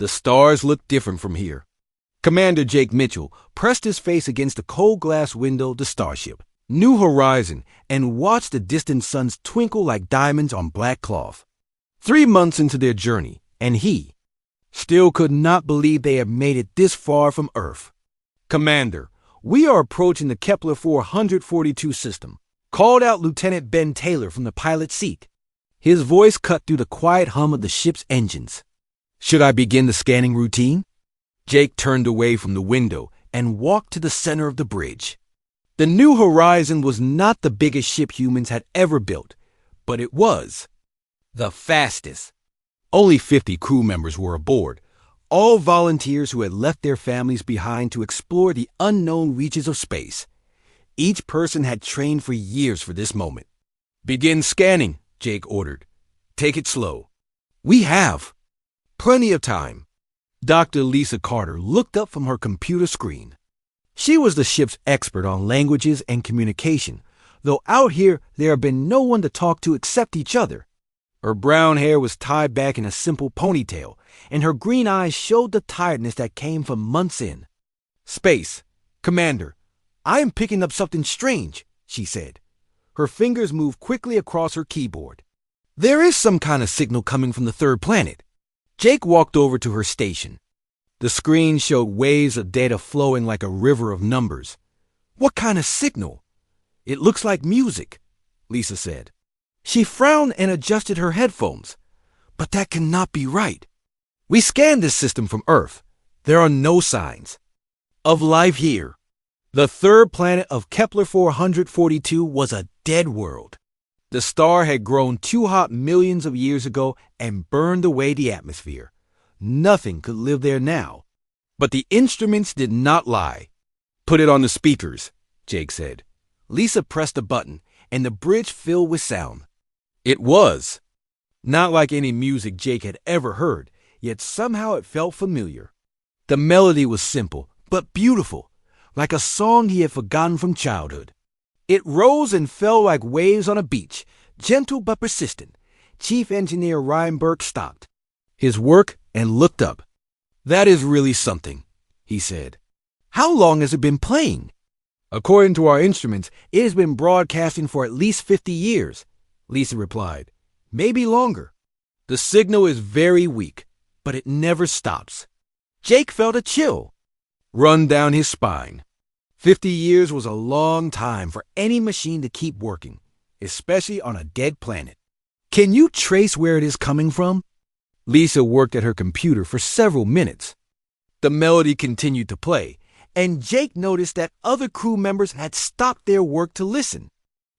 The stars look different from here. Commander Jake Mitchell pressed his face against the cold glass window of the starship, New Horizon, and watched the distant suns twinkle like diamonds on black cloth. 3 months into their journey, and he still could not believe they had made it this far from Earth. Commander, we are approaching the Kepler 442 system, called out Lieutenant Ben Taylor from the pilot's seat. His voice cut through the quiet hum of the ship's engines. Should I begin the scanning routine? Jake turned away from the window and walked to the center of the bridge. The New Horizon was not the biggest ship humans had ever built, but it was the fastest. Only 50 crew members were aboard, all volunteers who had left their families behind to explore the unknown reaches of space. Each person had trained for years for this moment. Begin scanning, Jake ordered. Take it slow. We have plenty of time. Dr. Lisa Carter looked up from her computer screen. She was the ship's expert on languages and communication, though out here there had been no one to talk to except each other. Her brown hair was tied back in a simple ponytail, and her green eyes showed the tiredness that came from months in. Space, Commander, I am picking up something strange, she said. Her fingers moved quickly across her keyboard. There is some kind of signal coming from the third planet. Jake walked over to her station. The screen showed waves of data flowing like a river of numbers. What kind of signal? It looks like music, Lisa said. She frowned and adjusted her headphones. But that cannot be right. We scanned this system from Earth. There are no signs of life here. The third planet of Kepler 442 was a dead world. The star had grown too hot millions of years ago and burned away the atmosphere. Nothing could live there now. But the instruments did not lie. Put it on the speakers, Jake said. Lisa pressed a button, and the bridge filled with sound. It was not like any music Jake had ever heard, yet somehow it felt familiar. The melody was simple, but beautiful, like a song he had forgotten from childhood. It rose and fell like waves on a beach, gentle but persistent. Chief Engineer Ryan Burke stopped his work and looked up. That is really something, he said. How long has it been playing? According to our instruments, it has been broadcasting for at least 50 years, Lisa replied. Maybe longer. The signal is very weak, but it never stops. Jake felt a chill run down his spine. 50 years was a long time for any machine to keep working, especially on a dead planet. Can you trace where it is coming from? Lisa worked at her computer for several minutes. The melody continued to play, and Jake noticed that other crew members had stopped their work to listen.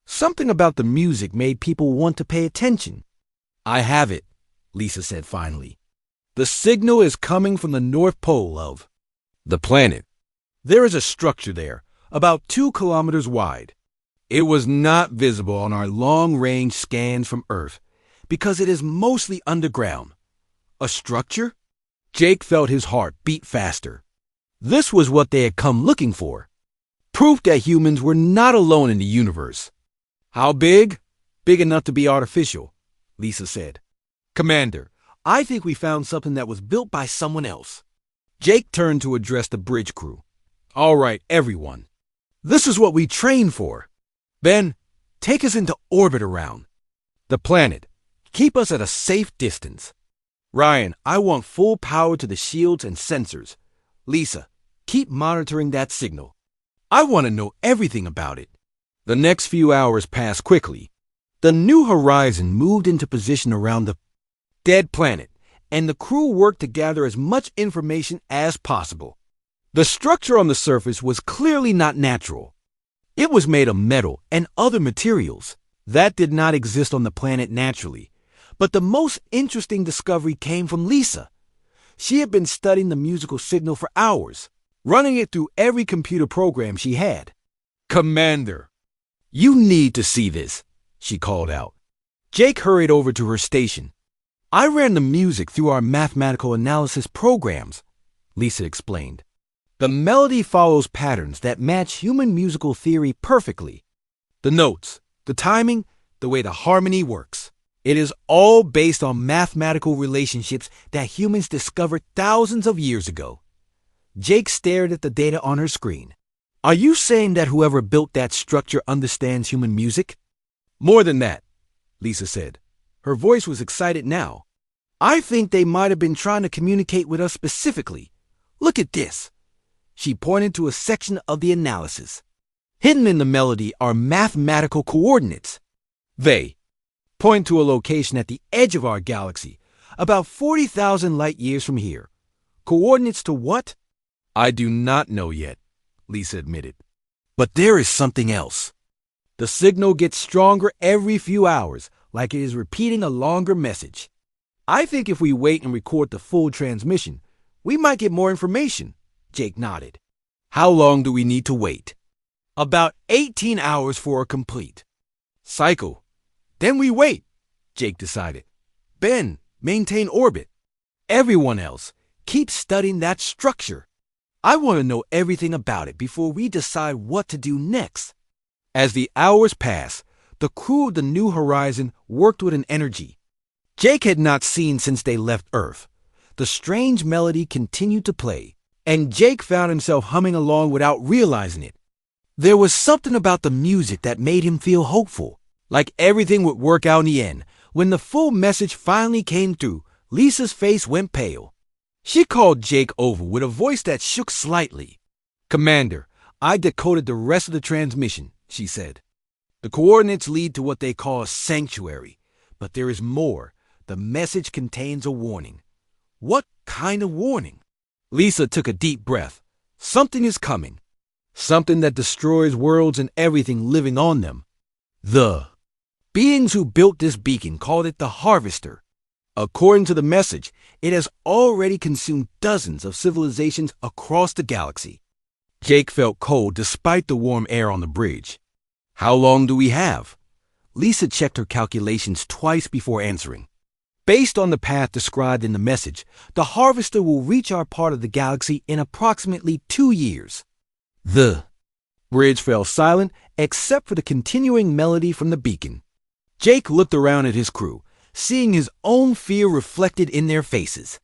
Something about the music made people want to pay attention. I have it, Lisa said finally. The signal is coming from the North Pole of the planet. There is a structure there, about 2 kilometers wide. It was not visible on our long-range scans from Earth because it is mostly underground. A structure? Jake felt his heart beat faster. This was what they had come looking for. Proof that humans were not alone in the universe. How big? Big enough to be artificial, Lisa said. Commander, I think we found something that was built by someone else. Jake turned to address the bridge crew. All right, everyone. This is what we trained for. Ben, take us into orbit around the planet. Keep us at a safe distance. Ryan, I want full power to the shields and sensors. Lisa, keep monitoring that signal. I want to know everything about it. The next few hours passed quickly. The New Horizon moved into position around the dead planet, and the crew worked to gather as much information as possible. The structure on the surface was clearly not natural. It was made of metal and other materials that did not exist on the planet naturally. But the most interesting discovery came from Lisa. She had been studying the musical signal for hours, running it through every computer program she had. Commander, you need to see this, she called out. Jake hurried over to her station. I ran the music through our mathematical analysis programs, Lisa explained. The melody follows patterns that match human musical theory perfectly. The notes, the timing, the way the harmony works. It is all based on mathematical relationships that humans discovered thousands of years ago. Jake stared at the data on her screen. Are you saying that whoever built that structure understands human music? More than that, Lisa said. Her voice was excited now. I think they might have been trying to communicate with us specifically. Look at this. She pointed to a section of the analysis. Hidden in the melody are mathematical coordinates. They point to a location at the edge of our galaxy, about 40,000 light years from here. Coordinates to what? I do not know yet, Lisa admitted. But there is something else. The signal gets stronger every few hours, like it is repeating a longer message. I think if we wait and record the full transmission, we might get more information, Jake nodded. How long do we need to wait? About 18 hours for a complete cycle. Then we wait, Jake decided. Ben, maintain orbit. Everyone else, keep studying that structure. I want to know everything about it before we decide what to do next. As the hours passed, the crew of the New Horizon worked with an energy Jake had not seen since they left Earth. The strange melody continued to play, and Jake found himself humming along without realizing it. There was something about the music that made him feel hopeful, like everything would work out in the end. When the full message finally came through, Lisa's face went pale. She called Jake over with a voice that shook slightly. Commander, I decoded the rest of the transmission, she said. The coordinates lead to what they call a sanctuary, but there is more. The message contains a warning. What kind of warning? Lisa took a deep breath. Something is coming. Something that destroys worlds and everything living on them. The beings who built this beacon called it the Harvester. According to the message, it has already consumed dozens of civilizations across the galaxy. Jake felt cold despite the warm air on the bridge. How long do we have? Lisa checked her calculations twice before answering. Based on the path described in the message, the Harvester will reach our part of the galaxy in approximately 2 years. The bridge fell silent except for the continuing melody from the beacon. Jake looked around at his crew, seeing his own fear reflected in their faces.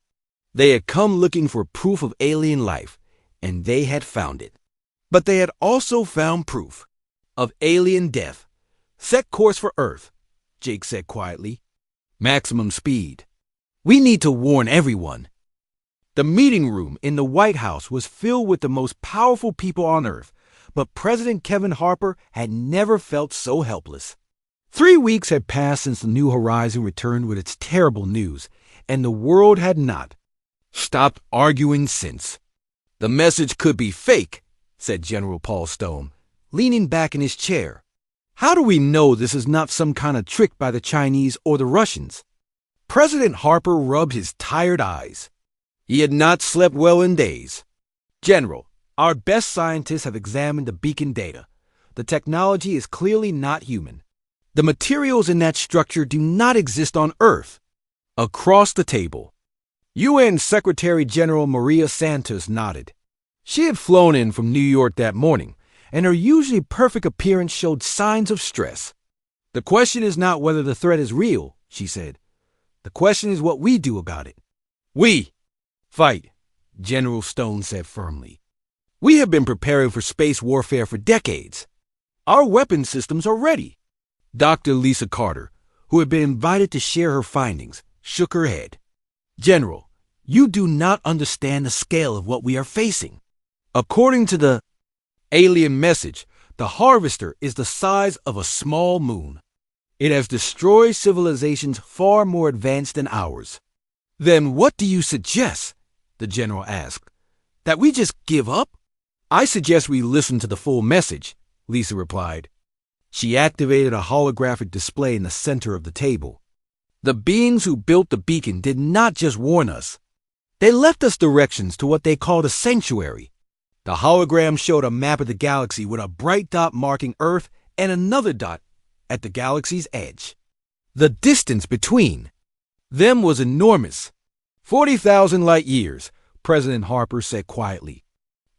They had come looking for proof of alien life, and they had found it. But they had also found proof of alien death. Set course for Earth, Jake said quietly. Maximum speed. We need to warn everyone. The meeting room in the White House was filled with the most powerful people on Earth, but President Kevin Harper had never felt so helpless. 3 weeks had passed since the New Horizon returned with its terrible news, and the world had not stopped arguing since. The message could be fake, said General Paul Stone, leaning back in his chair. How do we know this is not some kind of trick by the Chinese or the Russians? President Harper rubbed his tired eyes. He had not slept well in days. General, our best scientists have examined the beacon data. The technology is clearly not human. The materials in that structure do not exist on Earth. Across the table, UN Secretary General Maria Santos nodded. She had flown in from New York that morning, and her usually perfect appearance showed signs of stress. The question is not whether the threat is real, she said. The question is what we do about it. We fight, General Stone said firmly. We have been preparing for space warfare for decades. Our weapon systems are ready. Dr. Lisa Carter, who had been invited to share her findings, shook her head. General, you do not understand the scale of what we are facing. According to the alien message, the Harvester is the size of a small moon. It has destroyed civilizations far more advanced than ours. Then what do you suggest? The general asked. That we just give up? I suggest we listen to the full message, Lisa replied. She activated a holographic display in the center of the table. The beings who built the beacon did not just warn us. They left us directions to what they called a sanctuary. The hologram showed a map of the galaxy with a bright dot marking Earth and another dot at the galaxy's edge. The distance between them was enormous. 40,000 light years, President Harper said quietly.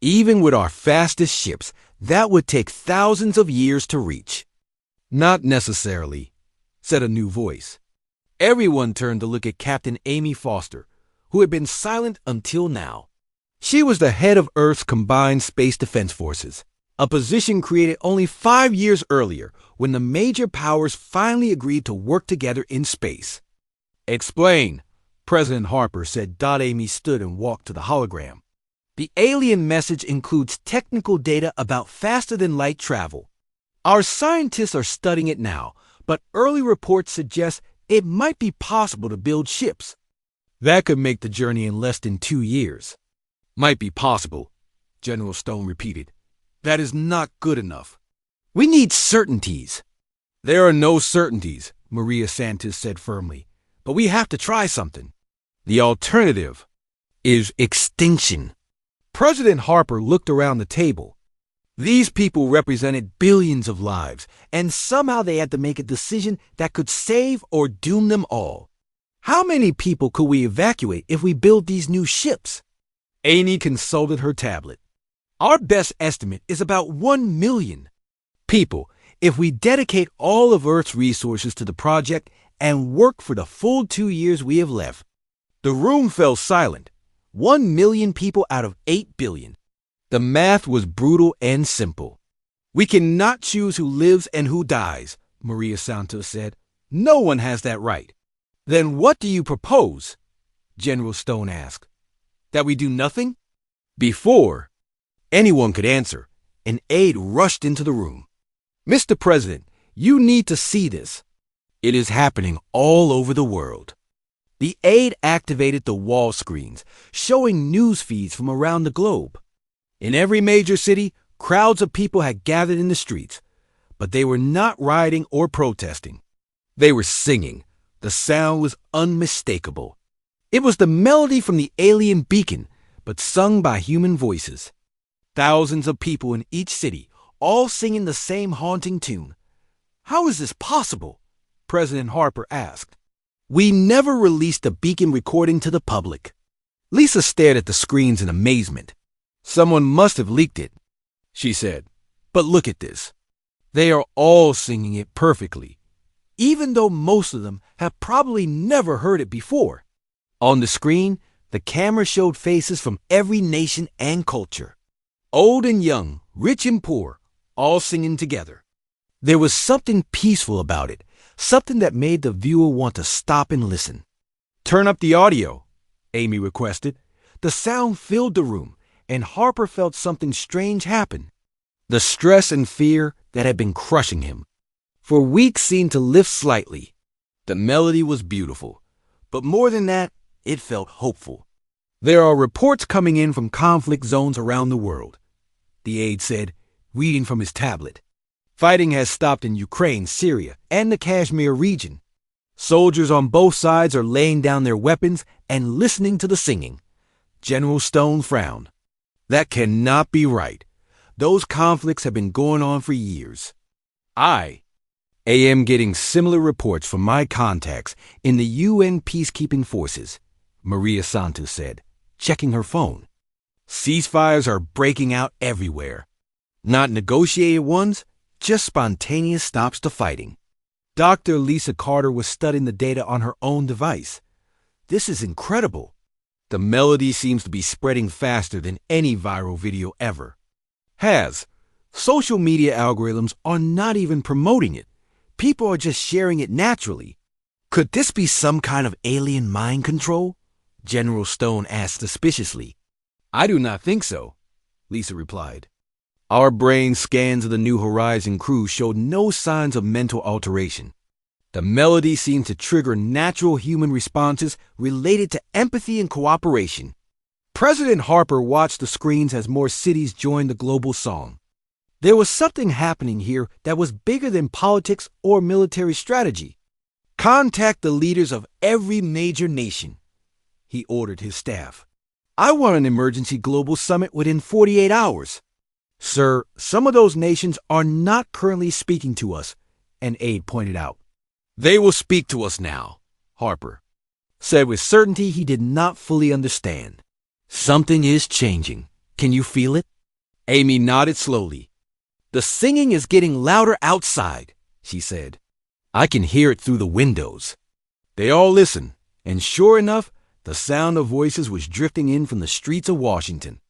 Even with our fastest ships, that would take thousands of years to reach. Not necessarily, said a new voice. Everyone turned to look at Captain Amy Foster, who had been silent until now. She was the head of Earth's Combined Space Defense Forces, a position created only 5 years earlier when the major powers finally agreed to work together in space. "Explain," President Harper said. Amy stood and walked to the hologram. "The alien message includes technical data about faster-than-light travel. Our scientists are studying it now, but early reports suggest it might be possible to build ships. That could make the journey in less than 2 years." "Might be possible," General Stone repeated. "That is not good enough. We need certainties." "There are no certainties," Maria Santos said firmly, "but we have to try something. The alternative is extinction." President Harper looked around the table. These people represented billions of lives, and somehow they had to make a decision that could save or doom them all. "How many people could we evacuate if we build these new ships?" Amy consulted her tablet. "Our best estimate is about 1 million people if we dedicate all of Earth's resources to the project and work for the full 2 years we have left." The room fell silent. 1 million people out of 8 billion. The math was brutal and simple. "We cannot choose who lives and who dies," Maria Santos said. "No one has that right." "Then what do you propose?" General Stone asked. "That we do nothing?" Before anyone could answer, an aide rushed into the room. "Mr. President, you need to see this. It is happening all over the world." The aide activated the wall screens, showing news feeds from around the globe. In every major city, crowds of people had gathered in the streets, but they were not rioting or protesting. They were singing. The sound was unmistakable. It was the melody from the alien beacon, but sung by human voices. Thousands of people in each city, all singing the same haunting tune. "How is this possible?" President Harper asked. "We never released the beacon recording to the public." Lisa stared at the screens in amazement. "Someone must have leaked it," she said. "But look at this. They are all singing it perfectly, even though most of them have probably never heard it before." On the screen, the camera showed faces from every nation and culture. Old and young, rich and poor, all singing together. There was something peaceful about it, something that made the viewer want to stop and listen. "Turn up the audio," Amy requested. The sound filled the room, and Harper felt something strange happen. The stress and fear that had been crushing him for weeks seemed to lift slightly. The melody was beautiful, but more than that, it felt hopeful. "There are reports coming in from conflict zones around the world," the aide said, reading from his tablet. "Fighting has stopped in Ukraine, Syria, and the Kashmir region. Soldiers on both sides are laying down their weapons and listening to the singing." General Stone frowned. "That cannot be right. Those conflicts have been going on for years. I am getting similar reports from my contacts in the UN peacekeeping forces," Maria Santos said, checking her phone. "Ceasefires are breaking out everywhere. Not negotiated ones, just spontaneous stops to fighting." Dr. Lisa Carter was studying the data on her own device. "This is incredible. The melody seems to be spreading faster than any viral video ever has. Social media algorithms are not even promoting it. People are just sharing it naturally. Could this be some kind of alien mind control?" General Stone asked suspiciously. "I do not think so," Lisa replied. "Our brain scans of the New Horizon crew showed no signs of mental alteration. The melody seemed to trigger natural human responses related to empathy and cooperation." President Harper watched the screens as more cities joined the global song. There was something happening here that was bigger than politics or military strategy. "Contact the leaders of every major nation," he ordered his staff. "I want an emergency global summit within 48 hours. "Sir, some of those nations are not currently speaking to us," an aide pointed out. "They will speak to us now," Harper said with certainty he did not fully understand. "Something is changing. Can you feel it?" Amy nodded slowly. "The singing is getting louder outside," she said. "I can hear it through the windows." They all listened, and sure enough, the sound of voices was drifting in from the streets of Washington.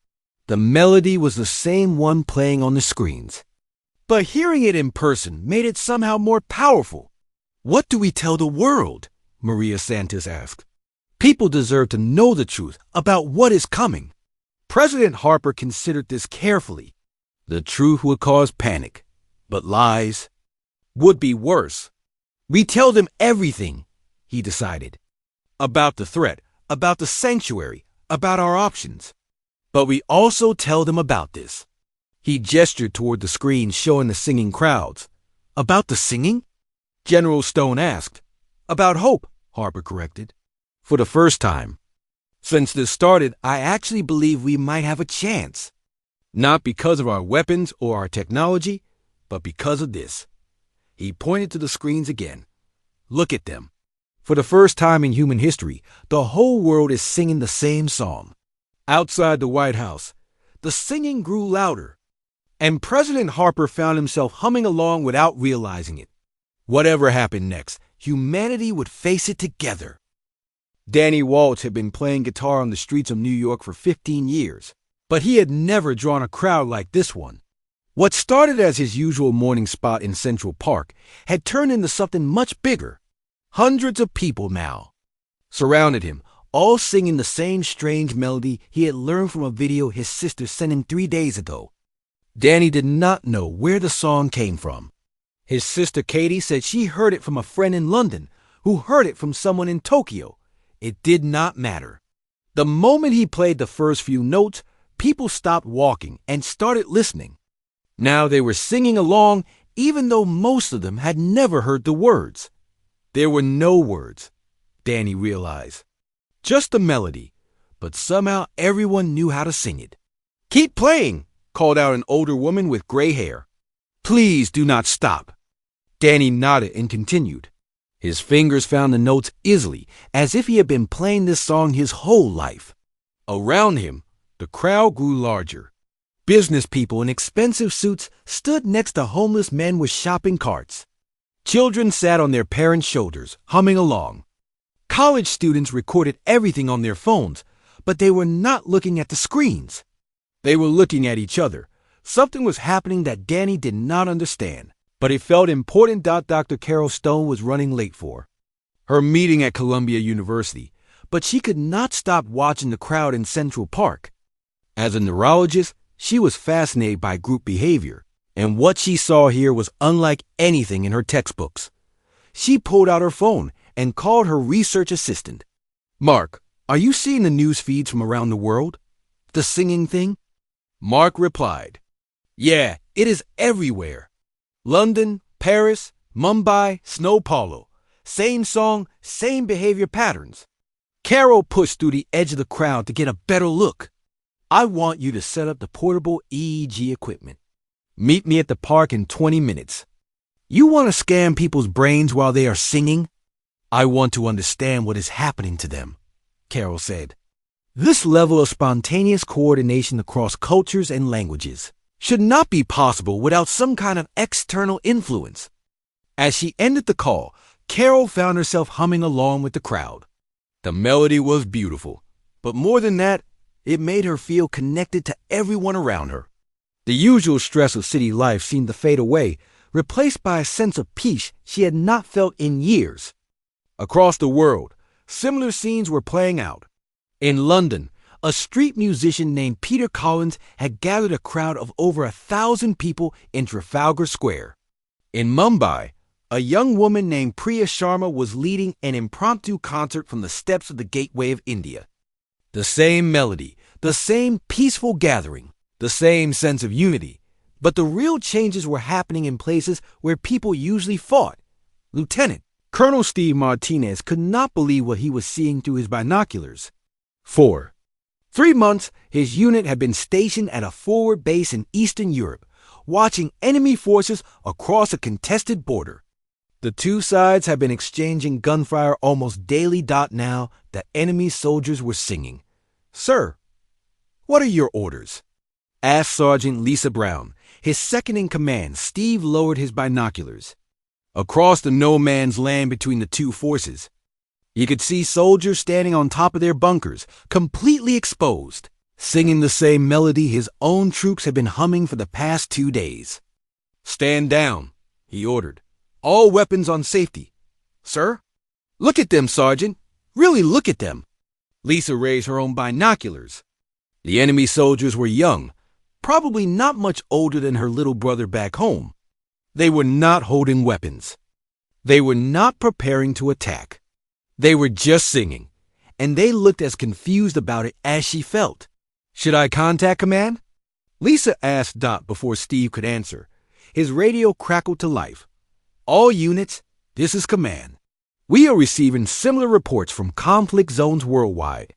The melody was the same one playing on the screens. But hearing it in person made it somehow more powerful. What do we tell the world? Maria Santos asked. People deserve to know the truth about what is coming. President Harper considered this carefully. The truth would cause panic, but lies would be worse. We tell them everything, he decided. About the threat, about the sanctuary, about our options. But we also tell them about this. He gestured toward the screen showing the singing crowds. About the singing? General Stone asked. About hope, Harper corrected. For the first time. Since this started, I actually believe we might have a chance. Not because of our weapons or our technology, but because of this. He pointed to the screens again. Look at them. For the first time in human history, the whole world is singing the same song. Outside the White House, the singing grew louder, and President Harper found himself humming along without realizing it. Whatever happened next, humanity would face it together. Danny Waltz had been playing guitar on the streets of New York for 15 years, but he had never drawn a crowd like this one. What started as his usual morning spot in Central Park had turned into something much bigger. Hundreds of people now surrounded him, all singing the same strange melody he had learned from a video his sister sent him 3 days ago. Danny did not know where the song came from. His sister Katie said she heard it from a friend in London, who heard it from someone in Tokyo. It did not matter. The moment he played the first few notes, people stopped walking and started listening. Now they were singing along, even though most of them had never heard the words. There were no words, Danny realized. Just the melody, but somehow everyone knew how to sing it. Keep playing, called out an older woman with gray hair. Please do not stop. Danny nodded and continued. His fingers found the notes easily, as if he had been playing this song his whole life. Around him, the crowd grew larger. Business people in expensive suits stood next to homeless men with shopping carts. Children sat on their parents' shoulders, humming along. College students recorded everything on their phones, but they were not looking at the screens. They were looking at each other. Something was happening that Danny did not understand, but it felt important. Dr. Carol Stone was running late for her meeting at Columbia University, but she could not stop watching the crowd in Central Park. As a neurologist, she was fascinated by group behavior, and what she saw here was unlike anything in her textbooks. She pulled out her phone and called her research assistant. Mark, are you seeing the news feeds from around the world? The singing thing? Mark replied, Yeah, it is everywhere. London, Paris, Mumbai, Sao Paulo. Same song, same behavior patterns. Carol pushed through the edge of the crowd to get a better look. I want you to set up the portable EEG equipment. Meet me at the park in 20 minutes. You want to scan people's brains while they are singing? I want to understand what is happening to them, Carol said. This level of spontaneous coordination across cultures and languages should not be possible without some kind of external influence. As she ended the call, Carol found herself humming along with the crowd. The melody was beautiful, but more than that, it made her feel connected to everyone around her. The usual stress of city life seemed to fade away, replaced by a sense of peace she had not felt in years. Across the world, similar scenes were playing out. In London, a street musician named Peter Collins had gathered a crowd of over 1,000 people in Trafalgar Square. In Mumbai, a young woman named Priya Sharma was leading an impromptu concert from the steps of the Gateway of India. The same melody, the same peaceful gathering, the same sense of unity, but the real changes were happening in places where people usually fought. Lieutenant Colonel Steve Martinez could not believe what he was seeing through his binoculars. For 3 months, his unit had been stationed at a forward base in Eastern Europe, watching enemy forces across a contested border. The two sides had been exchanging gunfire almost daily. Now, the enemy soldiers were singing. Sir, what are your orders? Asked Sergeant Lisa Brown. His second-in-command, Steve, lowered his binoculars. Across the no-man's land between the two forces, He could see soldiers standing on top of their bunkers, completely exposed, singing the same melody his own troops had been humming for the past 2 days. "Stand down," he ordered. "All weapons on safety." "Sir?" "Look at them, Sergeant. Really look at them." Lisa raised her own binoculars. The enemy soldiers were young, probably not much older than her little brother back home. They were not holding weapons. They were not preparing to attack. They were just singing, and they looked as confused about it as she felt. "Should I contact command?" Lisa asked Dot before Steve could answer. His radio crackled to life. "All units, this is command. We are receiving similar reports from conflict zones worldwide.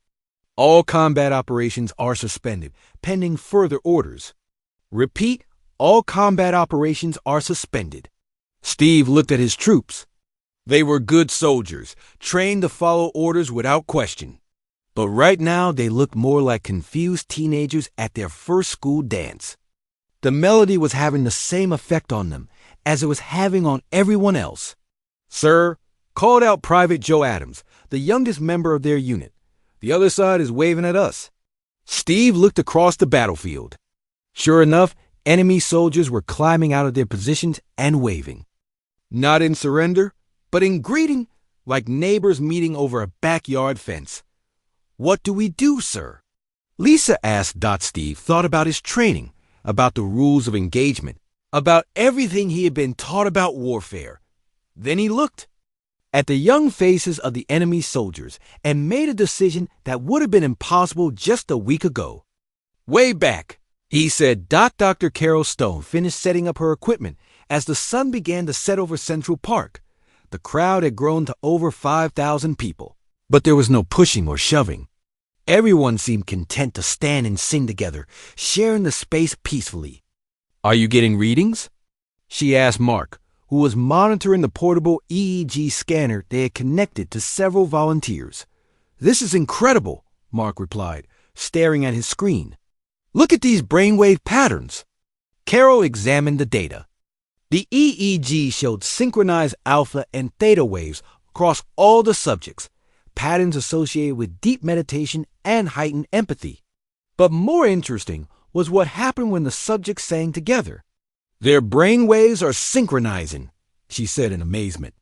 All combat operations are suspended, pending further orders. Repeat, all combat operations are suspended." Steve looked at his troops. They were good soldiers, trained to follow orders without question. But right now they looked more like confused teenagers at their first school dance. The melody was having the same effect on them as it was having on everyone else. "Sir," called out Private Joe Adams, the youngest member of their unit. "The other side is waving at us." Steve looked across the battlefield. Sure enough, enemy soldiers were climbing out of their positions and waving. Not in surrender, but in greeting, like neighbors meeting over a backyard fence. "What do we do, sir?" Lisa asked. Steve thought about his training, about the rules of engagement, about everything he had been taught about warfare. Then he looked at the young faces of the enemy soldiers and made a decision that would have been impossible just a week ago. "Way back," he said. Dr. Carol Stone finished setting up her equipment as the sun began to set over Central Park. The crowd had grown to over 5,000 people, but there was no pushing or shoving. Everyone seemed content to stand and sing together, sharing the space peacefully. "Are you getting readings?" she asked Mark, who was monitoring the portable EEG scanner they had connected to several volunteers. "This is incredible," Mark replied, staring at his screen. "Look at these brainwave patterns." Carol examined the data. The EEG showed synchronized alpha and theta waves across all the subjects, patterns associated with deep meditation and heightened empathy. But more interesting was what happened when the subjects sang together. "Their brain waves are synchronizing," she said in amazement.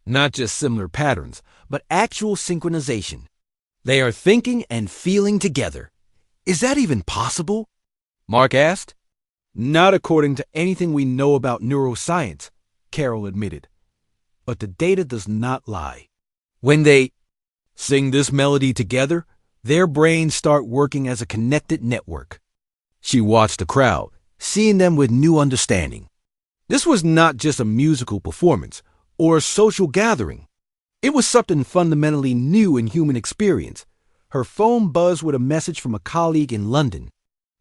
"Not just similar patterns, but actual synchronization. They are thinking and feeling together. Is that even possible?" Mark asked. "Not according to anything we know about neuroscience," Carol admitted. "But the data does not lie. When they sing this melody together, their brains start working as a connected network." She watched the crowd, seeing them with new understanding. This was not just a musical performance or a social gathering. It was something fundamentally new in human experience. Her phone buzzed with a message from a colleague in London.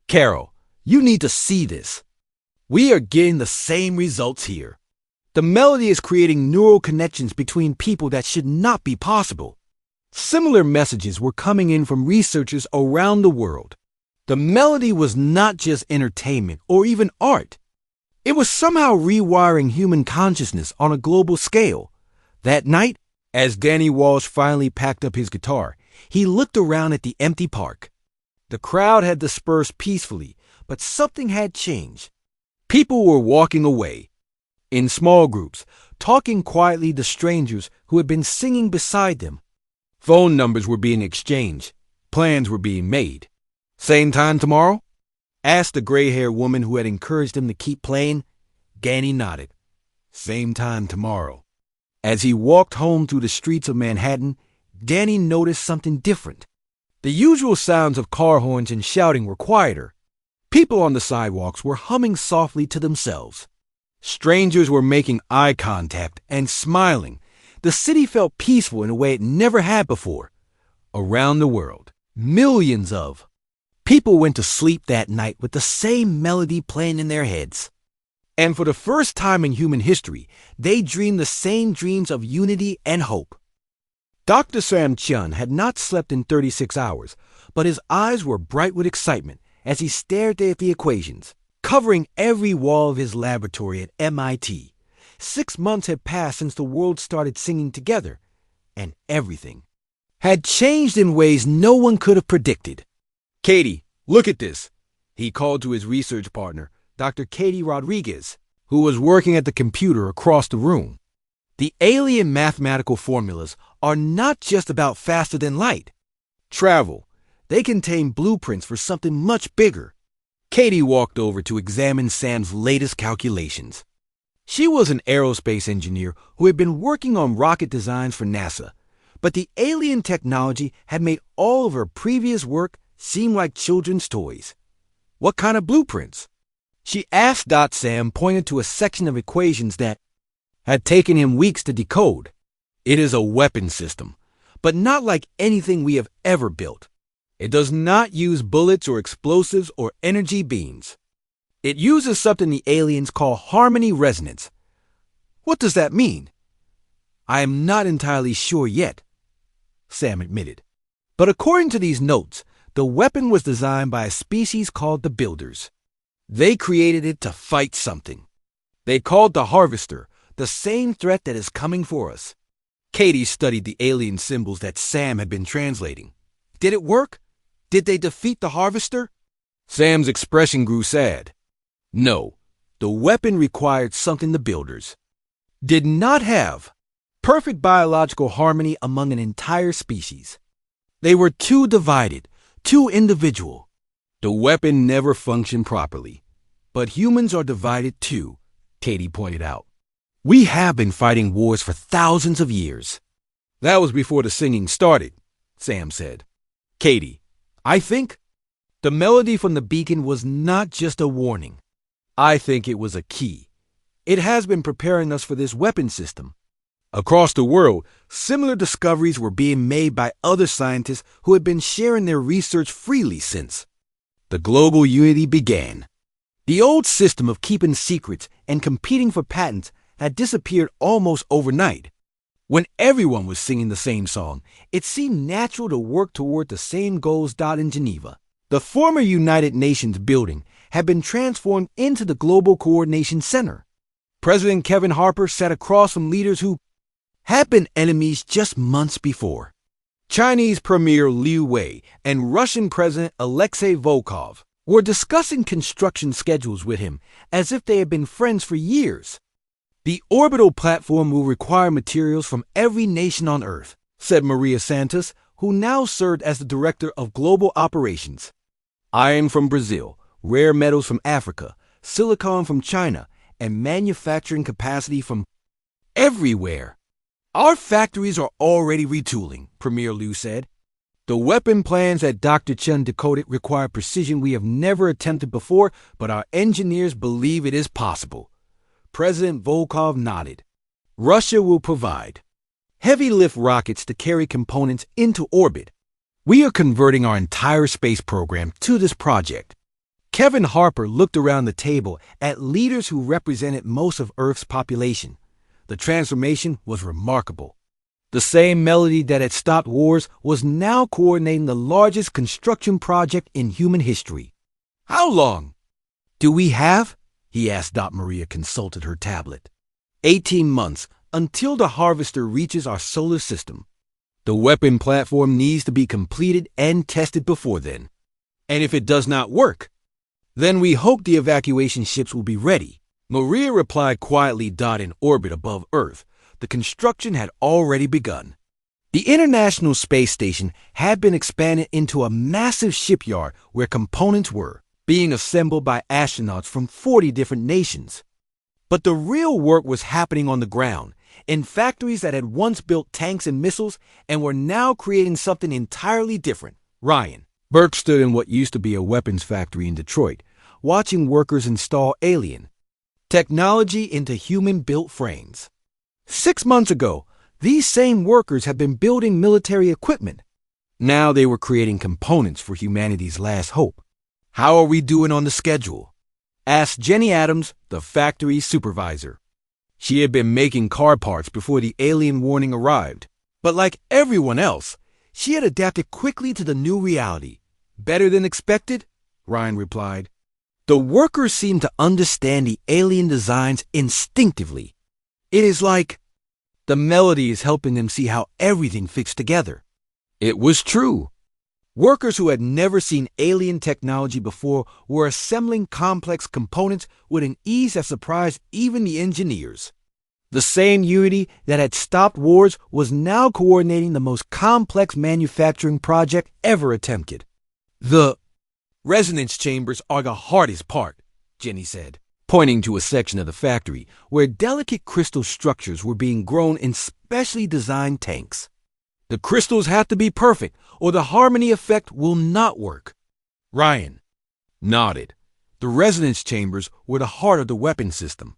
"Carol, you need to see this. We are getting the same results here. The melody is creating neural connections between people that should not be possible." Similar messages were coming in from researchers around the world. The melody was not just entertainment or even art. It was somehow rewiring human consciousness on a global scale. That night, as Danny Walsh finally packed up his guitar, he looked around at the empty park. The crowd had dispersed peacefully, but something had changed. People were walking away, in small groups, talking quietly to strangers who had been singing beside them. Phone numbers were being exchanged. Plans were being made. "Same time tomorrow?" asked the gray-haired woman who had encouraged him to keep playing. Danny nodded. "Same time tomorrow." As he walked home through the streets of Manhattan, Danny noticed something different. The usual sounds of car horns and shouting were quieter. People on the sidewalks were humming softly to themselves. Strangers were making eye contact and smiling. The city felt peaceful in a way it never had before. Around the world, millions of people went to sleep that night with the same melody playing in their heads. And for the first time in human history, they dreamed the same dreams of unity and hope. Dr. Sam Chun had not slept in 36 hours, but his eyes were bright with excitement as he stared at the equations, covering every wall of his laboratory at MIT. 6 months had passed since the world started singing together, and everything had changed in ways no one could have predicted. "Katie, look at this," he called to his research partner, Dr. Katie Rodriguez, who was working at the computer across the room. "The alien mathematical formulas are not just about faster than light travel. They contain blueprints for something much bigger." Katie walked over to examine Sam's latest calculations. She was an aerospace engineer who had been working on rocket designs for NASA, but the alien technology had made all of her previous work seem like children's toys. "What kind of blueprints?" she asked. Sam pointed to a section of equations that had taken him weeks to decode. "It is a weapon system, but not like anything we have ever built. It does not use bullets or explosives or energy beams. It uses something the aliens call harmony resonance." "What does that mean?" "I am not entirely sure yet," Sam admitted. "But according to these notes, the weapon was designed by a species called the Builders. They created it to fight something. They called the Harvester, the same threat that is coming for us." Katie studied the alien symbols that Sam had been translating. "Did it work? Did they defeat the Harvester?" Sam's expression grew sad. "No, the weapon required something the Builders did not have: perfect biological harmony among an entire species. They were too divided, too individual. The weapon never functioned properly. But humans are divided too," Katie pointed out. "We have been fighting wars for thousands of years." "That was before the singing started," Sam said. "Katie, I think the melody from the beacon was not just a warning. I think it was a key. It has been preparing us for this weapon system." Across the world, similar discoveries were being made by other scientists who had been sharing their research freely since the global unity began. The old system of keeping secrets and competing for patents had disappeared almost overnight. When everyone was singing the same song, it seemed natural to work toward the same goals. In Geneva, the former United Nations building had been transformed into the Global Coordination Center. President Kevin Harper sat across from leaders who had been enemies just months before. Chinese Premier Liu Wei and Russian President Alexei Volkov were discussing construction schedules with him as if they had been friends for years. "The orbital platform will require materials from every nation on Earth," said Maria Santos, who now served as the Director of Global Operations. "Iron from Brazil, rare metals from Africa, silicon from China, and manufacturing capacity from everywhere. Our factories are already retooling," Premier Liu said. "The weapon plans that Dr. Chen decoded require precision we have never attempted before, but our engineers believe it is possible." President Volkov nodded. "Russia will provide heavy-lift rockets to carry components into orbit. We are converting our entire space program to this project." Kevin Harper looked around the table at leaders who represented most of Earth's population. The transformation was remarkable. The same melody that had stopped wars was now coordinating the largest construction project in human history. "How long do we have?" he asked. Maria consulted her tablet. 18 months, until the Harvester reaches our solar system. The weapon platform needs to be completed and tested before then. And if it does not work, then we hope the evacuation ships will be ready." Maria replied quietly. In orbit above Earth, the construction had already begun. The International Space Station had been expanded into a massive shipyard where components were being assembled by astronauts from 40 different nations. But the real work was happening on the ground, in factories that had once built tanks and missiles and were now creating something entirely different. Ryan Burke stood in what used to be a weapons factory in Detroit, watching workers install alien technology into human-built frames. 6 months ago, these same workers had been building military equipment. Now they were creating components for humanity's last hope. "How are we doing on the schedule?" asked Jenny Adams, the factory supervisor. She had been making car parts before the alien warning arrived. But like everyone else, she had adapted quickly to the new reality. "Better than expected," Ryan replied. "The workers seem to understand the alien designs instinctively. It is like The melody is helping them see how everything fits together. It was true. Workers who had never seen alien technology before were assembling complex components with an ease that surprised even the engineers. The same unity that had stopped wars was now coordinating the most complex manufacturing project ever attempted. The resonance chambers are the hardest part, Jenny said, pointing to a section of the factory where delicate crystal structures were being grown in specially designed tanks. The crystals have to be perfect, or the harmony effect will not work. Ryan nodded. The resonance chambers were the heart of the weapon system.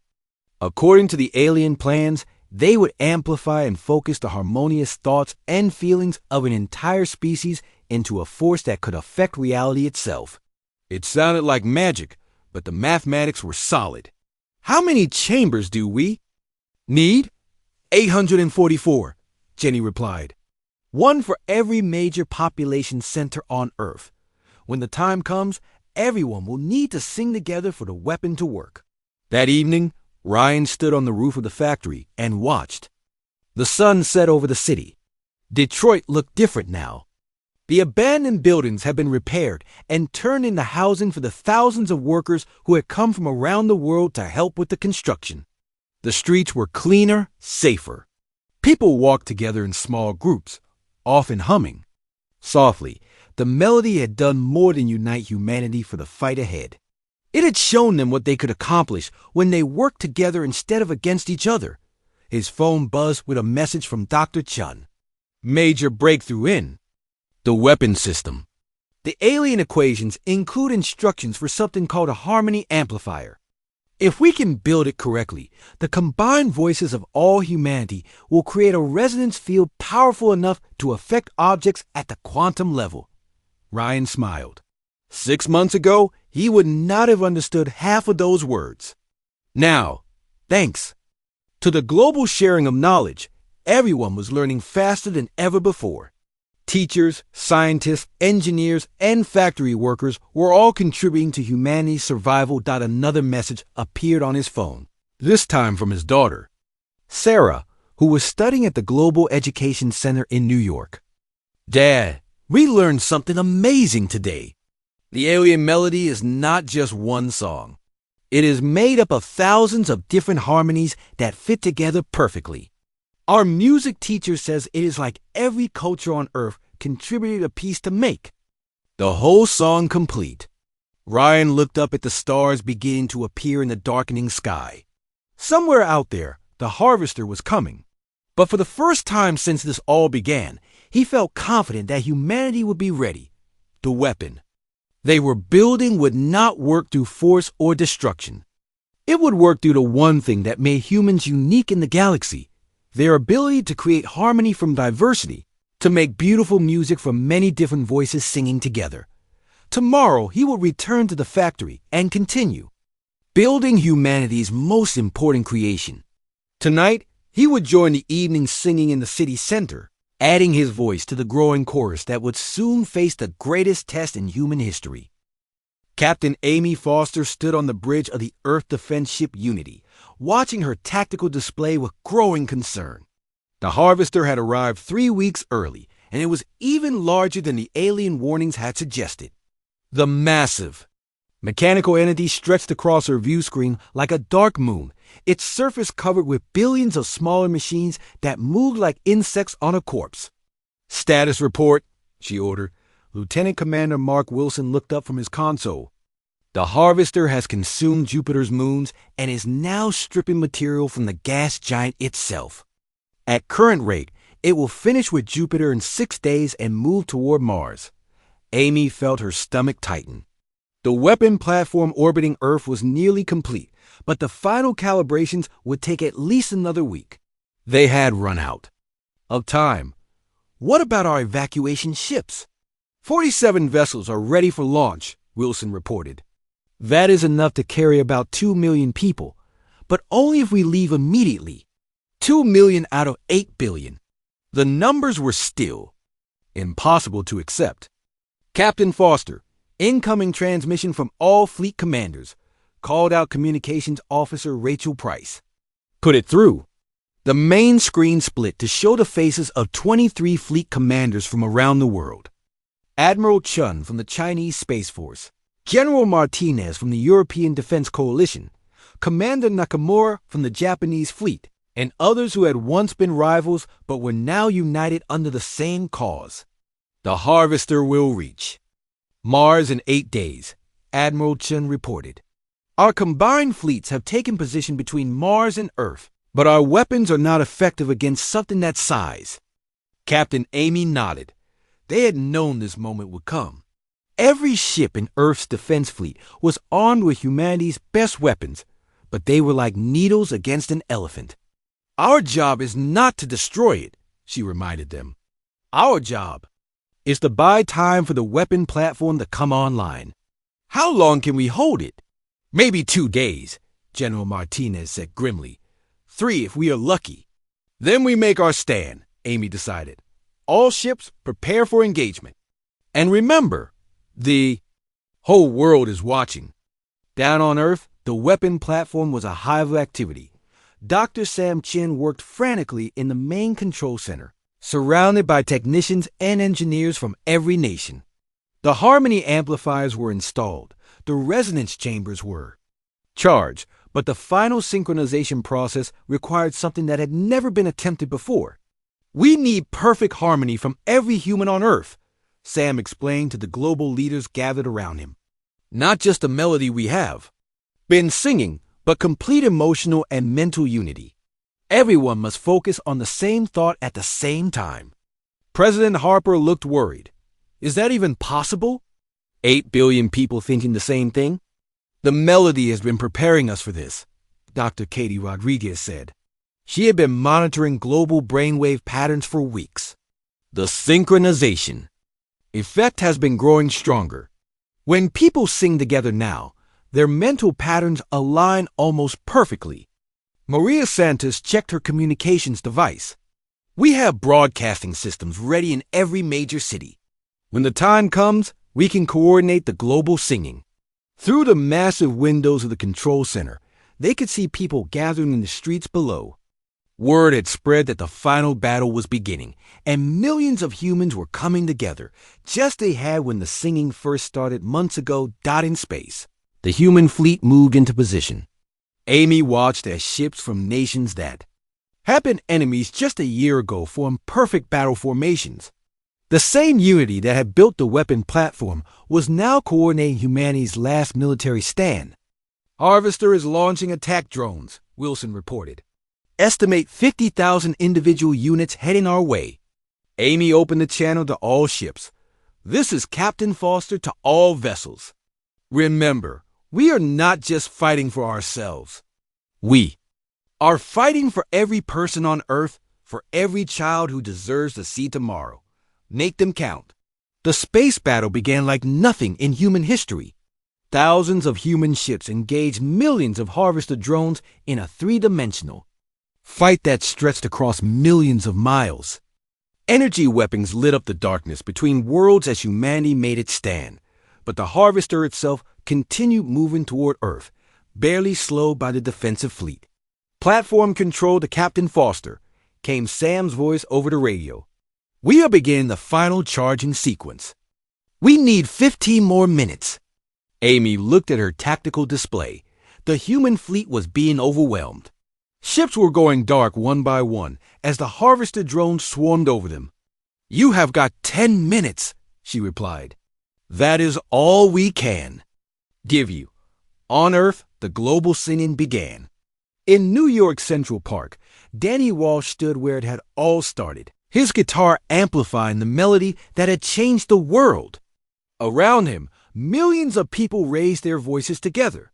According to the alien plans, they would amplify and focus the harmonious thoughts and feelings of an entire species into a force that could affect reality itself. It sounded like magic, but the mathematics were solid. How many chambers do we need? 844, Jenny replied. One for every major population center on Earth. When the time comes, everyone will need to sing together for the weapon to work. That evening, Ryan stood on the roof of the factory and watched. The sun set over the city. Detroit looked different now. The abandoned buildings had been repaired and turned into housing for the thousands of workers who had come from around the world to help with the construction. The streets were cleaner, safer. People walked together in small groups, often humming. Softly, the melody had done more than unite humanity for the fight ahead. It had shown them what they could accomplish when they worked together instead of against each other. His phone buzzed with a message from Dr. Chun. Major breakthrough in the weapon system. The alien equations include instructions for something called a harmony amplifier. If we can build it correctly, the combined voices of all humanity will create a resonance field powerful enough to affect objects at the quantum level. Ryan smiled. 6 months ago, he would not have understood half of those words. Now, thanks to the global sharing of knowledge, everyone was learning faster than ever before. Teachers, scientists, engineers, and factory workers were all contributing to humanity's survival. Another message appeared on his phone, this time from his daughter, Sarah, who was studying at the Global Education Center in New York. Dad, we learned something amazing today. The alien melody is not just one song. It is made up of thousands of different harmonies that fit together perfectly. Our music teacher says it is like every culture on Earth contributed a piece to make the whole song complete. Ryan looked up at the stars beginning to appear in the darkening sky. Somewhere out there, the harvester was coming. But for the first time since this all began, he felt confident that humanity would be ready. The weapon they were building would not work through force or destruction. It would work through the one thing that made humans unique in the galaxy, their ability to create harmony from diversity, to make beautiful music from many different voices singing together. Tomorrow he would return to the factory and continue building humanity's most important creation. Tonight, he would join the evening singing in the city center, adding his voice to the growing chorus that would soon face the greatest test in human history. Captain Amy Foster stood on the bridge of the Earth defense ship Unity, watching her tactical display with growing concern. The harvester had arrived 3 weeks early, and it was even larger than the alien warnings had suggested. The massive mechanical entity stretched across her view screen like a dark moon, its surface covered with billions of smaller machines that moved like insects on a corpse. Status report, she ordered. Lieutenant Commander Mark Wilson looked up from his console. The harvester has consumed Jupiter's moons and is now stripping material from the gas giant itself. At current rate, it will finish with Jupiter in 6 days and move toward Mars. Amy felt her stomach tighten. The weapon platform orbiting Earth was nearly complete, but the final calibrations would take at least another week. They had run out of time. What about our evacuation ships? 47 vessels are ready for launch, Wilson reported. That is enough to carry about 2 million people, but only if we leave immediately. 2 million out of 8 billion. The numbers were still impossible to accept. Captain Foster, incoming transmission from all fleet commanders, called out Communications Officer Rachel Price. Put it through. The main screen split to show the faces of 23 fleet commanders from around the world. Admiral Chun from the Chinese Space Force, General Martinez from the European Defense Coalition, Commander Nakamura from the Japanese fleet, and others who had once been rivals but were now united under the same cause. The harvester will reach Mars in 8 days, Admiral Chun reported. Our combined fleets have taken position between Mars and Earth, but our weapons are not effective against something that size. Captain Amy nodded. They had known this moment would come. Every ship in Earth's defense fleet was armed with humanity's best weapons, but they were like needles against an elephant. Our job is not to destroy it, she reminded them. Our job is to buy time for the weapon platform to come online. How long can we hold it? Maybe 2 days, General Martinez said grimly. 3 if we are lucky. Then we make our stand, Amy decided. All ships prepare for engagement. And remember, the whole world is watching. Down on Earth, the weapon platform was a hive of activity. Dr. Sam Chin worked frantically in the main control center, surrounded by technicians and engineers from every nation. The harmony amplifiers were installed. The resonance chambers were charged, but the final synchronization process required something that had never been attempted before. We need perfect harmony from every human on Earth, Sam explained to the global leaders gathered around him. Not just the melody we have been singing, but complete emotional and mental unity. Everyone must focus on the same thought at the same time. President Harper looked worried. Is that even possible? 8 billion people thinking the same thing? The melody has been preparing us for this, Dr. Katie Rodriguez said. She had been monitoring global brainwave patterns for weeks. The synchronization effect has been growing stronger. When people sing together now, their mental patterns align almost perfectly. Maria Santos checked her communications device. We have broadcasting systems ready in every major city. When the time comes, we can coordinate the global singing. Through the massive windows of the control center, they could see people gathering in the streets below. Word had spread that the final battle was beginning, and millions of humans were coming together, just as they had when the singing first started months ago, in space. The human fleet moved into position. Amy watched as ships from nations that had been enemies just a year ago formed perfect battle formations. The same unity that had built the weapon platform was now coordinating humanity's last military stand. Harvester is launching attack drones, Wilson reported. Estimate 50,000 individual units heading our way. Amy opened the channel to all ships. This is Captain Foster to all vessels. Remember, we are not just fighting for ourselves. We are fighting for every person on Earth, for every child who deserves to see tomorrow. Make them count. The space battle began like nothing in human history. Thousands of human ships engaged millions of harvester drones in a 3-dimensional fight that stretched across millions of miles. Energy weapons lit up the darkness between worlds as humanity made its stand, but the harvester itself continued moving toward Earth, barely slowed by the defensive fleet. Platform control to Captain Foster, came Sam's voice over the radio. We are beginning the final charging sequence. We need 15 more minutes. Amy looked at her tactical display. The human fleet was being overwhelmed. Ships were going dark one by one as the harvester drones swarmed over them. You have got 10 minutes, she replied. That is all we can give you. On Earth, the global singing began. In New York Central Park, Danny Walsh stood where it had all started, his guitar amplifying the melody that had changed the world. Around him, millions of people raised their voices together.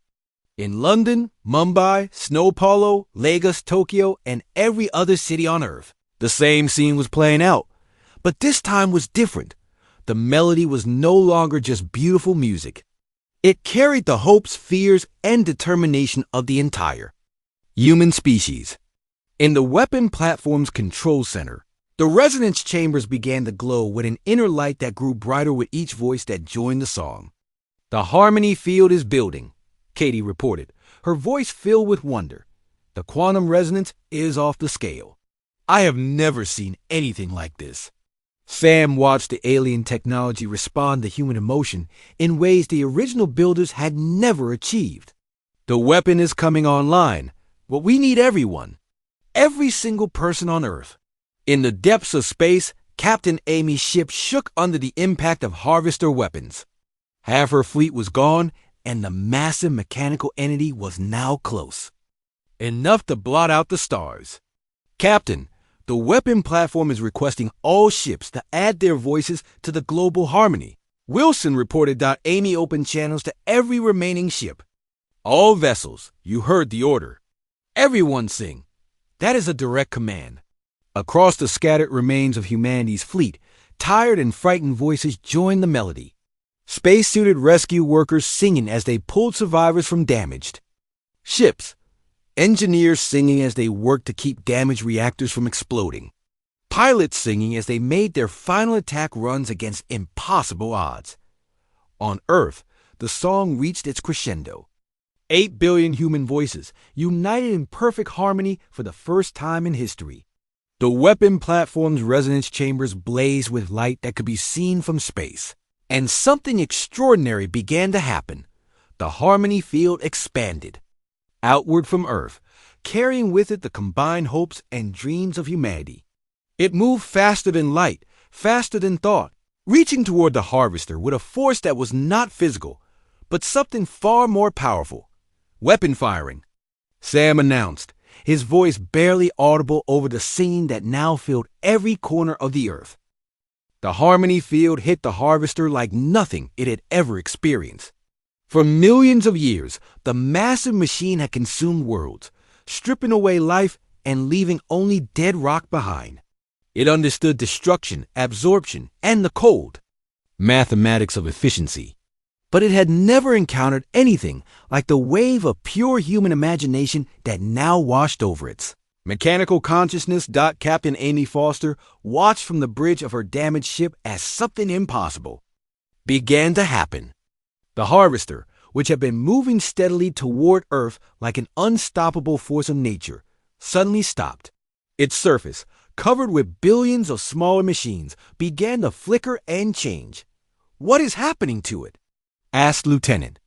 In London, Mumbai, Sao Paulo, Lagos, Tokyo, and every other city on Earth, the same scene was playing out. But this time was different. The melody was no longer just beautiful music. It carried the hopes, fears, and determination of the entire human species. In the weapon platform's control center, the resonance chambers began to glow with an inner light that grew brighter with each voice that joined the song. The harmony field is building, Katie reported, her voice filled with wonder. The quantum resonance is off the scale. I have never seen anything like this. Sam watched the alien technology respond to human emotion in ways the original builders had never achieved. The weapon is coming online, but we need everyone. Every single person on Earth. In the depths of space, Captain Amy's ship shook under the impact of harvester weapons. Half her fleet was gone, and the massive mechanical entity was now close. Enough to blot out the stars. Captain, the weapon platform is requesting all ships to add their voices to the global harmony. Wilson reported that Amy opened channels to every remaining ship. All vessels, you heard the order. Everyone sing. That is a direct command. Across the scattered remains of humanity's fleet, tired and frightened voices joined the melody. Space-suited rescue workers singing as they pulled survivors from damaged ships. Engineers singing as they worked to keep damaged reactors from exploding. Pilots singing as they made their final attack runs against impossible odds. On Earth, the song reached its crescendo. 8 billion human voices, united in perfect harmony for the first time in history. The weapon platform's resonance chambers blazed with light that could be seen from space. And something extraordinary began to happen. The harmony field expanded. Outward from Earth, carrying with it the combined hopes and dreams of humanity. It moved faster than light, faster than thought, reaching toward the harvester with a force that was not physical, but something far more powerful. Weapon firing. Sam announced, his voice barely audible over the singing that now filled every corner of the Earth. The harmony field hit the harvester like nothing it had ever experienced. For millions of years, the massive machine had consumed worlds, stripping away life and leaving only dead rock behind. It understood destruction, absorption, and the cold. Mathematics of efficiency. But it had never encountered anything like the wave of pure human imagination that now washed over it. Mechanical consciousness. Captain Amy Foster watched from the bridge of her damaged ship as something impossible began to happen. The harvester, which had been moving steadily toward Earth like an unstoppable force of nature, suddenly stopped. Its surface, covered with billions of smaller machines, began to flicker and change. "What is happening to it?" asked Lieutenant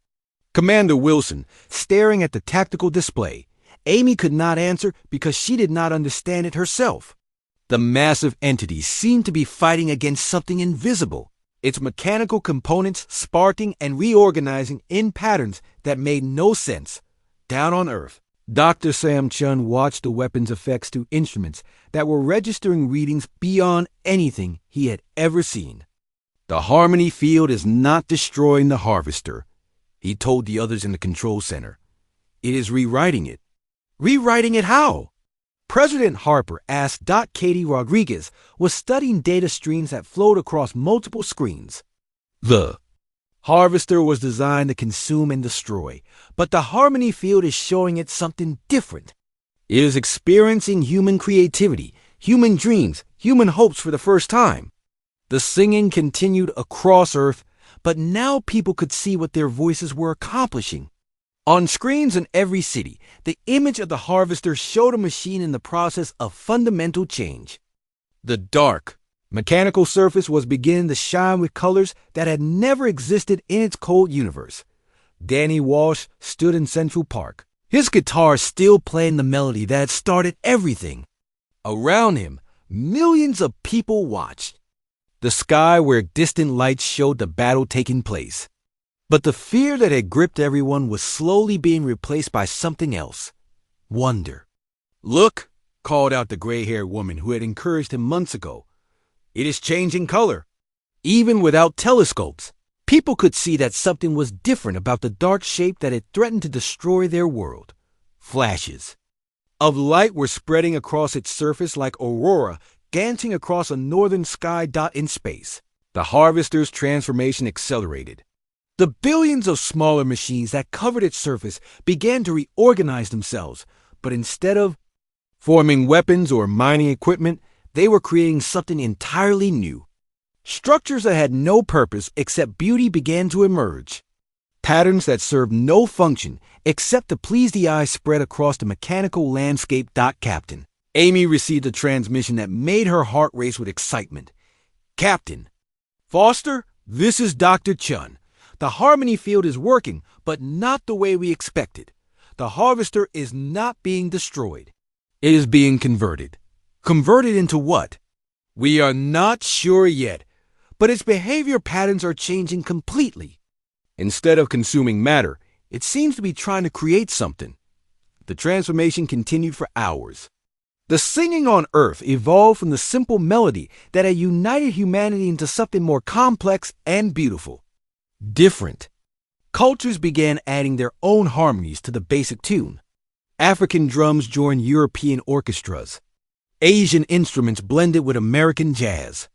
Commander Wilson, staring at the tactical display. Amy could not answer because she did not understand it herself. The massive entity seemed to be fighting against something invisible, its mechanical components sparking and reorganizing in patterns that made no sense. Down on Earth, Dr. Sam Chun watched the weapon's effects through instruments that were registering readings beyond anything he had ever seen. "The harmony field is not destroying the harvester," he told the others in the control center. "It is rewriting it." "Rewriting it how?" President Harper asked. Katie Rodriguez was studying data streams that flowed across multiple screens. The harvester was designed to consume and destroy, but the harmony field is showing it something different. It is experiencing human creativity, human dreams, human hopes for the first time. The singing continued across Earth, but now people could see what their voices were accomplishing. On screens in every city, the image of the harvester showed a machine in the process of fundamental change. The dark, mechanical surface was beginning to shine with colors that had never existed in its cold universe. Danny Walsh stood in Central Park, his guitar still playing the melody that had started everything. Around him, millions of people watched. The sky where distant lights showed the battle taking place. But the fear that had gripped everyone was slowly being replaced by something else. Wonder. "Look," called out the gray-haired woman who had encouraged him months ago. "It is changing color." Even without telescopes, people could see that something was different about the dark shape that had threatened to destroy their world. Flashes of light were spreading across its surface like aurora dancing across a northern sky. In space, the harvester's transformation accelerated. The billions of smaller machines that covered its surface began to reorganize themselves, but instead of forming weapons or mining equipment, they were creating something entirely new. Structures that had no purpose except beauty began to emerge. Patterns that serve no function except to please the eye spread across the mechanical landscape. Captain. Amy received a transmission that made her heart race with excitement. Captain. Foster, this is Dr. Chun. The harmony field is working, but not the way we expected. The harvester is not being destroyed. It is being converted. Converted into what? We are not sure yet, but its behavior patterns are changing completely. Instead of consuming matter, it seems to be trying to create something. The transformation continued for hours. The singing on Earth evolved from the simple melody that had united humanity into something more complex and beautiful. Different. Cultures began adding their own harmonies to the basic tune. African drums joined European orchestras. Asian instruments blended with American jazz.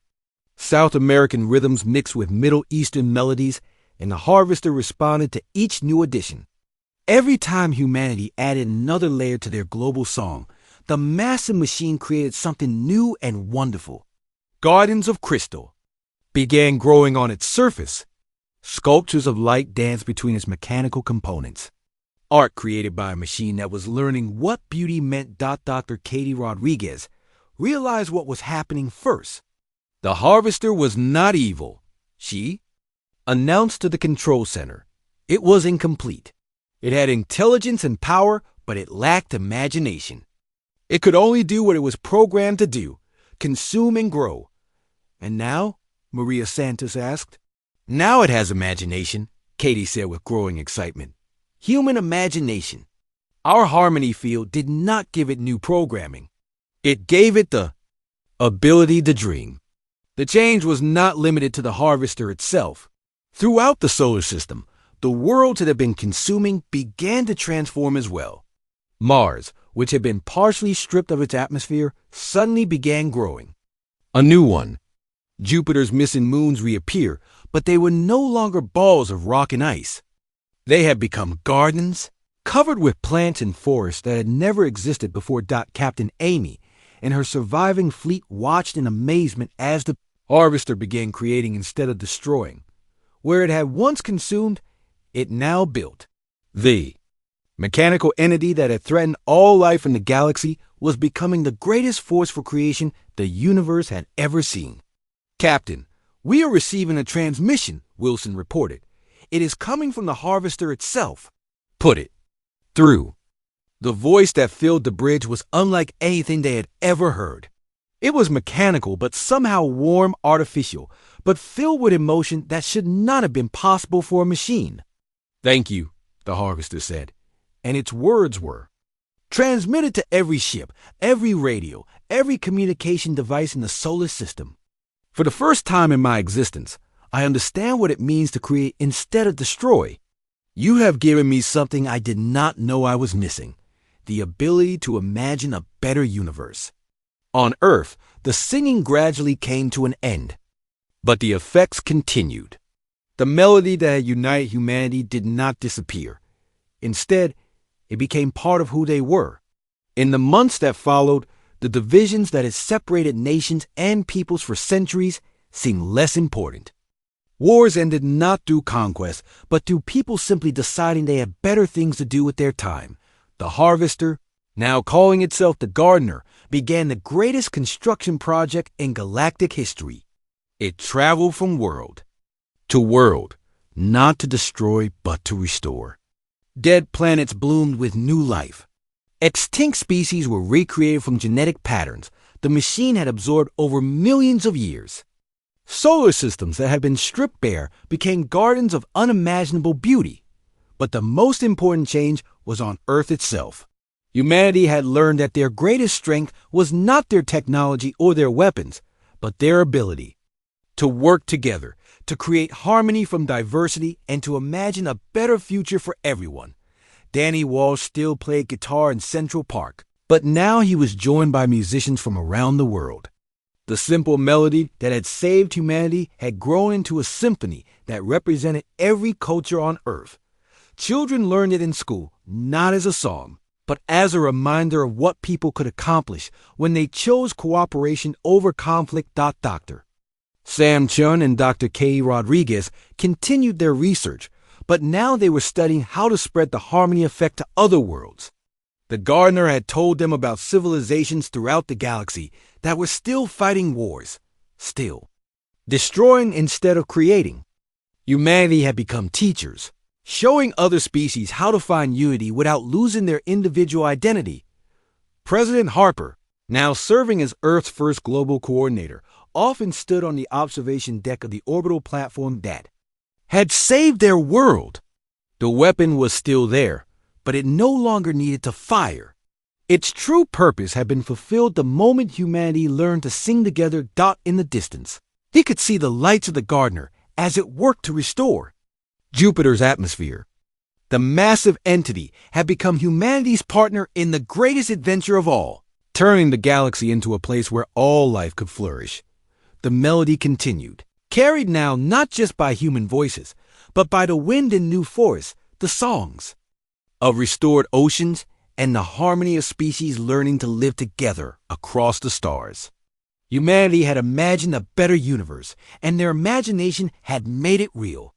South American rhythms mixed with Middle Eastern melodies, and the harvester responded to each new addition. Every time humanity added another layer to their global song, the massive machine created something new and wonderful. Gardens of crystal began growing on its surface. Sculptures of light danced between its mechanical components. Art created by a machine that was learning what beauty meant. Dr. Katie Rodriguez realized what was happening first. The harvester was not evil. She announced to the control center. It was incomplete. It had intelligence and power, but it lacked imagination. It could only do what it was programmed to do, consume and grow. And now? Maria Santos asked. Now it has imagination, Katie said with growing excitement. Human imagination. Our harmony field did not give it new programming. It gave it the ability to dream. The change was not limited to the harvester itself. Throughout the solar system, the worlds that had been consuming began to transform as well. Mars, which had been partially stripped of its atmosphere, suddenly began growing. A new one. Jupiter's missing moons reappear, but they were no longer balls of rock and ice. They had become gardens, covered with plants and forests that had never existed before. Captain Amy and her surviving fleet watched in amazement as the harvester began creating instead of destroying. Where it had once consumed, it now built. The mechanical entity that had threatened all life in the galaxy was becoming the greatest force for creation the universe had ever seen. Captain, we are receiving a transmission, Wilson reported. It is coming from the harvester itself. Put it through. The voice that filled the bridge was unlike anything they had ever heard. It was mechanical, but somehow warm, artificial, but filled with emotion that should not have been possible for a machine. Thank you, the harvester said, and its words were transmitted to every ship, every radio, every communication device in the solar system. For the first time in my existence, I understand what it means to create instead of destroy. You have given me something I did not know I was missing, the ability to imagine a better universe. On Earth, the singing gradually came to an end, but the effects continued. The melody that had united humanity did not disappear. Instead, it became part of who they were. In the months that followed, the divisions that had separated nations and peoples for centuries seemed less important. Wars ended not through conquest, but through people simply deciding they had better things to do with their time. The harvester, now calling itself the gardener, began the greatest construction project in galactic history. It traveled from world to world, not to destroy but to restore. Dead planets bloomed with new life. Extinct species were recreated from genetic patterns the machine had absorbed over millions of years. Solar systems that had been stripped bare became gardens of unimaginable beauty. But the most important change was on Earth itself. Humanity had learned that their greatest strength was not their technology or their weapons, but their ability to work together, to create harmony from diversity, and to imagine a better future for everyone. Danny Walsh still played guitar in Central Park, but now he was joined by musicians from around the world. The simple melody that had saved humanity had grown into a symphony that represented every culture on Earth. Children learned it in school, not as a song, but as a reminder of what people could accomplish when they chose cooperation over conflict. Dr. Sam Chun and Dr. Katie Rodriguez continued their research, but now they were studying how to spread the harmony effect to other worlds. The gardener had told them about civilizations throughout the galaxy that were still fighting wars, still destroying instead of creating. Humanity had become teachers, showing other species how to find unity without losing their individual identity. President Harper, now serving as Earth's first global coordinator, often stood on the observation deck of the orbital platform that had saved their world. The weapon was still there, but it no longer needed to fire. Its true purpose had been fulfilled the moment humanity learned to sing together in the distance. He could see the lights of the gardener as it worked to restore Jupiter's atmosphere. The massive entity had become humanity's partner in the greatest adventure of all, turning the galaxy into a place where all life could flourish. The melody continued, carried now not just by human voices, but by the wind in new forests, the songs of restored oceans and the harmony of species learning to live together across the stars. Humanity had imagined a better universe, and their imagination had made it real.